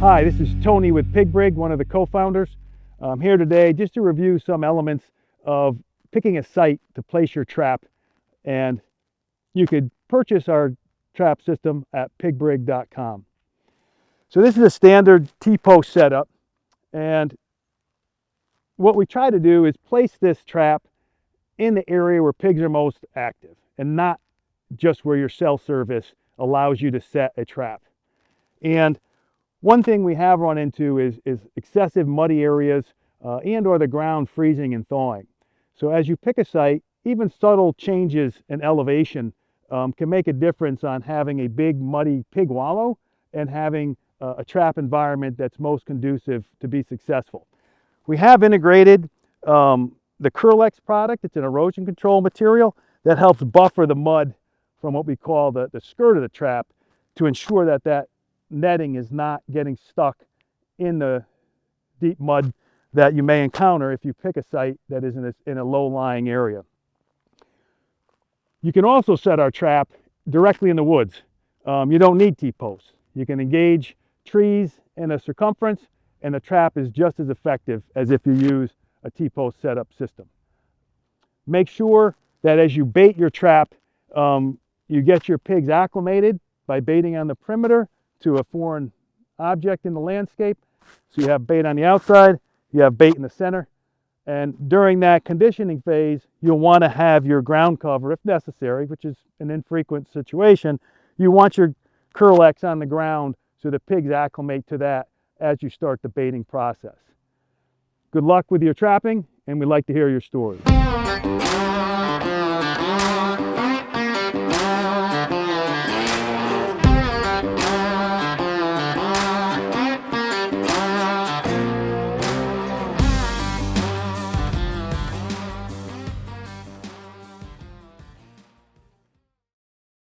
Hi, this is Tony with Pig Brig, one of the co-founders. I'm here today just to review some elements of picking a site to place your trap. And you could purchase our trap system at pigbrig.com. So this is a standard T-post setup. And what we try to do is place this trap in the area where pigs are most active and not just where your cell service allows you to set a trap. And one thing we have run into is excessive muddy areas and or the ground freezing and thawing. So as you pick a site, even subtle changes in elevation can make a difference on having a big muddy pig wallow and having a trap environment that's most conducive to be successful. We have integrated the Curlex product. It's an erosion control material that helps buffer the mud from what we call the skirt of the trap to ensure that that netting is not getting stuck in the deep mud that you may encounter if you pick a site that is in a low-lying area. You can also set our trap directly in the woods. You don't need T-posts. You can engage trees in a circumference and the trap is just as effective as if you use a T-post setup system. Make sure that as you bait your trap, you get your pigs acclimated by baiting on the perimeter to a foreign object in the landscape. So you have bait on the outside, you have bait in the center, and during that conditioning phase, you'll want to have your ground cover, if necessary, which is an infrequent situation. You want your Curlex on the ground so the pigs acclimate to that as you start the baiting process. Good luck with your trapping, and we'd like to hear your stories.